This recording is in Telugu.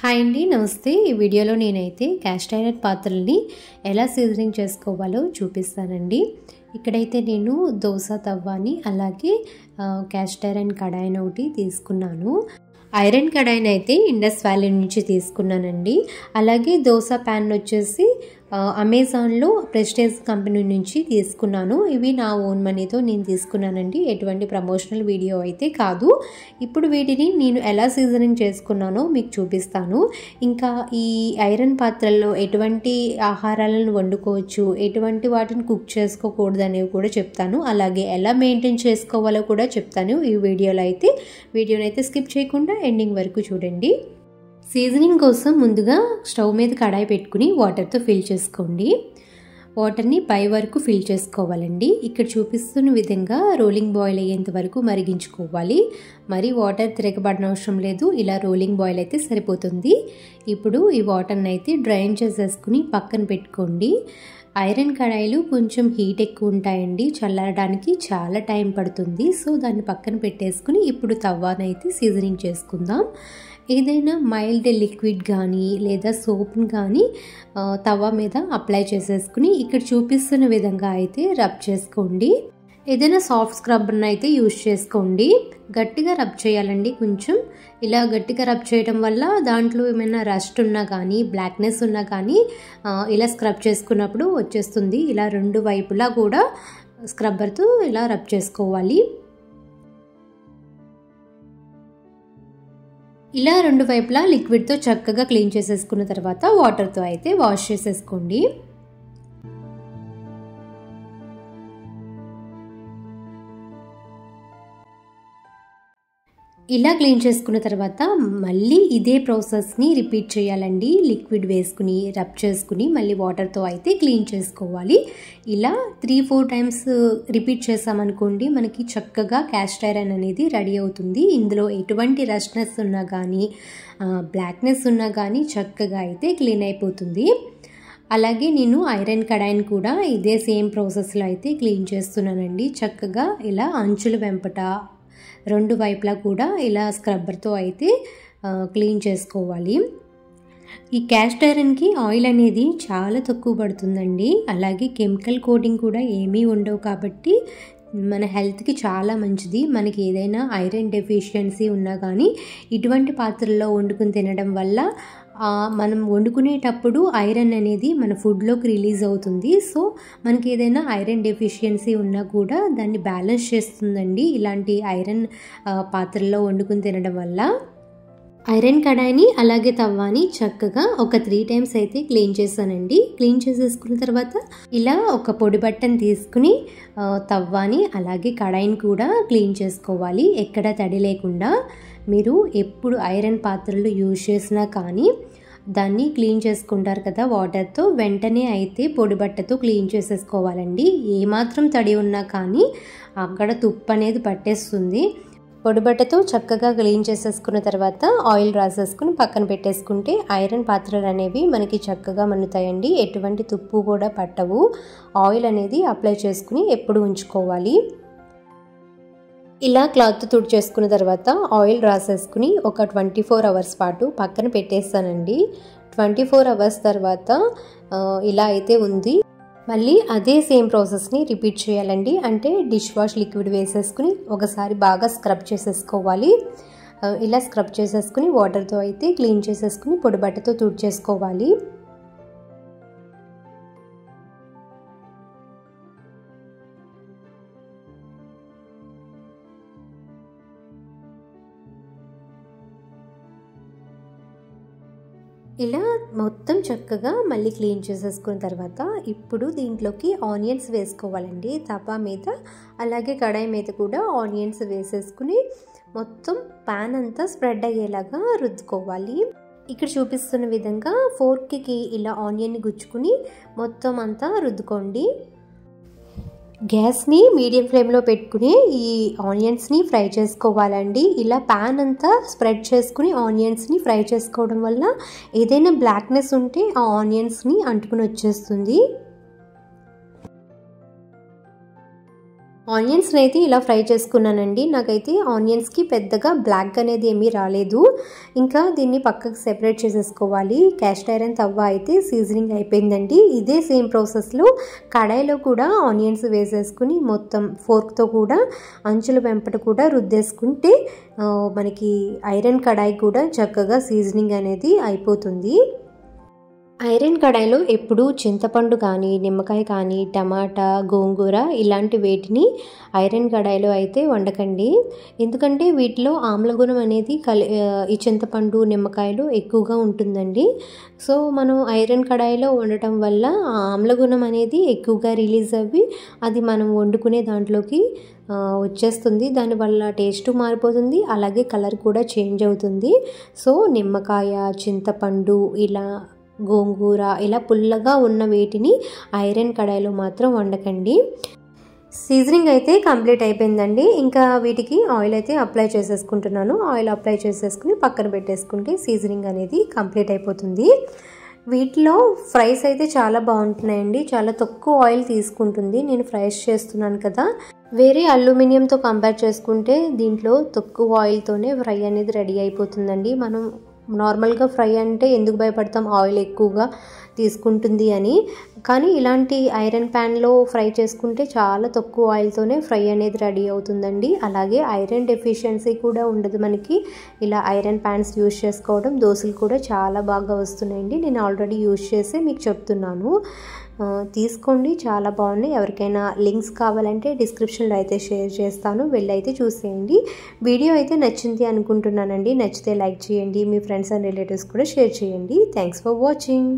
హాయ్ అండి, నమస్తే. ఈ వీడియోలో నేనైతే క్యాస్ట్ ఐరన్ పాత్రల్ని ఎలా సీజనింగ్ చేసుకోవాలో చూపిస్తానండి. ఇక్కడైతే నేను దోశ తవ్వాని అలాగే క్యాస్ట్ ఐరన్ కడాయిని ఒకటి తీసుకున్నాను. ఐరన్ కడాయిని అయితే ఇండస్ వ్యాలీ నుంచి తీసుకున్నానండి. అలాగే దోశ ప్యాన్ వచ్చేసి అమెజాన్లో ప్రెస్టేజ్ కంపెనీ నుంచి తీసుకున్నాను. ఇవి నా ఓన్ మనీతో నేను తీసుకున్నానండి, ఎటువంటి ప్రమోషనల్ వీడియో అయితే కాదు. ఇప్పుడు వీటిని నేను ఎలా సీజనింగ్ చేసుకున్నానో మీకు చూపిస్తాను. ఇంకా ఈ ఐరన్ పాత్రల్లో ఎటువంటి ఆహారాలను వండుకోవచ్చు, ఎటువంటి వాటిని కుక్ చేసుకోకూడదు అనేవి కూడా చెప్తాను. అలాగే ఎలా మెయింటైన్ చేసుకోవాలో కూడా చెప్తాను ఈ వీడియోలో అయితే. వీడియోని అయితే స్కిప్ చేయకుండా ఎండింగ్ వరకు చూడండి. సీజనింగ్ కోసం ముందుగా స్టవ్ మీద కడాయి పెట్టుకుని వాటర్తో ఫిల్ చేసుకోండి. వాటర్ని పై వరకు ఫిల్ చేసుకోవాలండి. ఇక్కడ చూపిస్తున్న విధంగా రోలింగ్ బాయిల్ అయ్యేంత వరకు మరిగించుకోవాలి. మరి వాటర్ తిరగబడిన అవసరం లేదు, ఇలా రోలింగ్ బాయిల్ అయితే సరిపోతుంది. ఇప్పుడు ఈ వాటర్ని అయితే డ్రైన్ చేసేసుకుని పక్కన పెట్టుకోండి. ఐరన్ కడాయిలు కొంచెం హీట్ ఎక్కువ ఉంటాయండి, చల్లారడానికి చాలా టైం పడుతుంది. సో దాన్ని పక్కన పెట్టేసుకుని ఇప్పుడు తవ్వానైతే సీజనింగ్ చేసుకుందాం. ఏదైనా మైల్డ్ లిక్విడ్ కానీ లేదా సోప్ని కానీ తవా మీద అప్లై చేసేసుకుని ఇక్కడ చూపిస్తున్న విధంగా అయితే రబ్ చేసుకోండి. ఏదైనా సాఫ్ట్ స్క్రబ్బర్ని అయితే యూజ్ చేసుకోండి. గట్టిగా రబ్ చేయాలండి. కొంచెం ఇలా గట్టిగా రబ్ చేయడం వల్ల దాంట్లో ఏమైనా రస్ట్ ఉన్నా కానీ బ్లాక్నెస్ ఉన్నా కానీ ఇలా స్క్రబ్ చేసుకున్నప్పుడు వచ్చేస్తుంది. ఇలా రెండు వైపులా కూడా స్క్రబ్బర్తో ఇలా రబ్ చేసుకోవాలి. ఇలా రెండు వైపులా లిక్విడ్తో చక్కగా క్లీన్ చేసేసుకున్న తర్వాత వాటర్తో అయితే వాష్ చేసేసుకోండి. ఇలా క్లీన్ చేసుకున్న తర్వాత మళ్ళీ ఇదే ప్రాసెస్ని రిపీట్ చేయాలండి. లిక్విడ్ వేసుకుని రబ్ చేసుకుని మళ్ళీ వాటర్తో అయితే క్లీన్ చేసుకోవాలి. ఇలా 3-4 టైమ్స్ రిపీట్ చేసామనుకోండి, మనకి చక్కగా క్యాస్ట్ ఐరన్ అనేది రెడీ అవుతుంది. ఇందులో ఎటువంటి రష్నెస్ ఉన్నా కానీ బ్లాక్నెస్ ఉన్నా కానీ చక్కగా అయితే క్లీన్ అయిపోతుంది. అలాగే నేను ఐరన్ కడాయిని కూడా ఇదే సేమ్ ప్రాసెస్లో అయితే క్లీన్ చేస్తున్నానండి. చక్కగా ఇలా అంచుల వెంపట రెండు వైపులా కూడా ఇలా స్క్రబ్బర్తో అయితే క్లీన్ చేసుకోవాలి. ఈ క్యాస్ట్ ఐరన్కి ఆయిల్ అనేది చాలా తక్కువ పడుతుందండి. అలాగే కెమికల్ కోటింగ్ కూడా ఏమీ ఉండవు కాబట్టి మన హెల్త్కి చాలా మంచిది. మనకి ఏదైనా ఐరన్ డెఫిషియన్సీ ఉన్నా కానీ ఇటువంటి పాత్రల్లో వండుకుని తినడం వల్ల మనం వండుకునేటప్పుడు ఐరన్ అనేది మన ఫుడ్లోకి రిలీజ్ అవుతుంది. సో మనకి ఏదైనా ఐరన్ డెఫిషియన్సీ ఉన్నా కూడా దాన్ని బ్యాలెన్స్ చేస్తుందండి ఇలాంటి ఐరన్ పాత్రల్లో వండుకుని తినడం వల్ల. ఐరన్ కడాయిని అలాగే తవ్వాని చక్కగా ఒక 3 టైమ్స్ అయితే క్లీన్ చేశానండి. క్లీన్ చేసేసుకున్న తర్వాత ఇలా ఒక పొడి బట్టను తీసుకుని తవ్వాని అలాగే కడాయిని కూడా క్లీన్ చేసుకోవాలి, ఎక్కడ తడి లేకుండా. మీరు ఎప్పుడు ఐరన్ పాత్రలు యూజ్ చేసినా కానీ దాన్ని క్లీన్ చేసుకుంటారు కదా వాటర్తో, వెంటనే అయితే పొడి బట్టతో క్లీన్ చేసేసుకోవాలండి. ఏమాత్రం తడి ఉన్నా కానీ అక్కడ తుప్పు అనేది పట్టేస్తుంది. పొడి బట్టతో చక్కగా క్లీన్ చేసేసుకున్న తర్వాత ఆయిల్ రాసేసుకుని పక్కన పెట్టేసుకుంటే ఐరన్ పాత్రలు అనేవి మనకి చక్కగా మన్నుతాయండి. ఎటువంటి తుప్పు కూడా పట్టవు. ఆయిల్ అనేది అప్లై చేసుకుని ఎప్పుడు ఉంచుకోవాలి. ఇలా క్లాత్ తుడిచేసుకున్న తర్వాత ఆయిల్ రాసేసుకుని ఒక 24 అవర్స్ పాటు పక్కన పెట్టేస్తానండి. 24 అవర్స్ తర్వాత ఇలా అయితే ఉంది. మళ్ళీ అదే సేమ్ ప్రాసెస్ని రిపీట్ చేయాలండి. అంటే డిష్ వాష్ లిక్విడ్ వేసేసుకుని ఒకసారి బాగా స్క్రబ్ చేసేసుకోవాలి. ఇలా స్క్రబ్ చేసేసుకుని వాటర్తో అయితే క్లీన్ చేసేసుకుని పొడి బట్టతో తుడిచేసుకోవాలి. ఇలా మొత్తం చక్కగా మళ్ళీ క్లీన్ చేసేసుకున్న తర్వాత ఇప్పుడు దీంట్లోకి ఆనియన్స్ వేసుకోవాలండి. తపా మీద అలాగే కడాయి మీద కూడా ఆనియన్స్ వేసేసుకుని మొత్తం ప్యాన్ అంతా స్ప్రెడ్ అయ్యేలాగా రుద్దుకోవాలి. ఇక్కడ చూపిస్తున్న విధంగా ఫోర్క్కి ఇలా ఆనియన్ని గుచ్చుకుని మొత్తం అంతా రుద్దుకోండి. గ్యాస్ని మీడియం ఫ్లేమ్లో పెట్టుకుని ఈ ఆనియన్స్ని ఫ్రై చేసుకోవాలండి. ఇలా ప్యాన్ అంతా స్ప్రెడ్ చేసుకుని ఆనియన్స్ని ఫ్రై చేసుకోవడం వల్ల ఏదైనా బ్లాక్నెస్ ఉంటే ఆ ఆనియన్స్ని అంటుకుని వచ్చేస్తుంది. ఆనియన్స్ని అయితే ఇలా ఫ్రై చేసుకున్నానండి. నాకైతే ఆనియన్స్కి పెద్దగా బ్లాక్ అనేది ఏమీ రాలేదు. ఇంకా దీన్ని పక్కకు సెపరేట్ చేసేసుకోవాలి. క్యాస్ట్ ఐరన్ తవ్వ అయితే సీజనింగ్ అయిపోయిందండి. ఇదే సేమ్ ప్రాసెస్లో కడాయిలో కూడా ఆనియన్స్ వేసేసుకుని మొత్తం ఫోర్క్తో కూడా అంచుల వెంపట కూడా రుద్దేసుకుంటే మనకి ఐరన్ కడాయి కూడా చక్కగా సీజనింగ్ అనేది అయిపోతుంది. ఐరన్ కడాయిలో ఎప్పుడూ చింతపండు కానీ, నిమ్మకాయ కానీ, టమాటా, గోంగూర ఇలాంటి వేటిని ఐరన్ కడాయిలో అయితే వండకండి. ఎందుకంటే వీటిలో ఆమ్లగుణం అనేది ఈ చింతపండు, నిమ్మకాయలు ఎక్కువగా ఉంటుందండి. సో మనం ఐరన్ కడాయిలో వండటం వల్ల ఆ ఆమ్లగుణం అనేది ఎక్కువగా రిలీజ్ అవ్వి అది మనం వండుకునే దాంట్లోకి వచ్చేస్తుంది. దానివల్ల టేస్ట్ మారిపోతుంది, అలాగే కలర్ కూడా చేంజ్ అవుతుంది. సో నిమ్మకాయ, చింతపండు, ఇలా గోంగూర ఇలా పుల్లగా ఉన్న వీటిని ఐరన్ కడాయిలో మాత్రం వండకండి. సీజనింగ్ అయితే కంప్లీట్ అయిపోయిందండి. ఇంకా వీటికి ఆయిల్ అయితే అప్లై చేసేసుకుంటున్నాను. ఆయిల్ అప్లై చేసేసుకుని పక్కన పెట్టేసుకుంటే సీజనింగ్ అనేది కంప్లీట్ అయిపోతుంది. వీటిలో ఫ్రైస్ అయితే చాలా బాగుంటున్నాయండి. చాలా తక్కువ ఆయిల్ తీసుకుంటుంది. నేను ఫ్రైస్ చేస్తున్నాను కదా, వేరే అల్యూమినియంతో కంపేర్ చేసుకుంటే దీంట్లో తక్కువ ఆయిల్తోనే ఫ్రై అనేది రెడీ అయిపోతుందండి. మనం నార్మల్గా ఫ్రై అంటే ఎందుకు భయపడతాం, ఆయిల్ ఎక్కువగా తీసుకుంటుంది అని. కానీ ఇలాంటి ఐరన్ ప్యాన్లో ఫ్రై చేసుకుంటే చాలా తక్కువ ఆయిల్తోనే ఫ్రై అనేది రెడీ అవుతుందండి. అలాగే ఐరన్ డెఫిషియన్సీ కూడా ఉండదు మనకి ఇలా ఐరన్ ప్యాన్స్ యూజ్ చేసుకోవడం. దోశలు కూడా చాలా బాగా వస్తున్నాయండి. నేను ఆల్రెడీ యూజ్ చేసి మీకు చెప్తున్నాను, తీసుకోండి, చాలా బాగున్నాయి. ఎవరికైనా లింక్స్ కావాలంటే డిస్క్రిప్షన్లో అయితే షేర్ చేస్తాను, వెళ్ళైతే చూసేయండి. వీడియో అయితే నచ్చింది అనుకుంటున్నానండి. నచ్చితే లైక్ చేయండి, మీ ఫ్రెండ్స్ అండ్ రిలేటివ్స్ కూడా షేర్ చేయండి. Thanks for watching.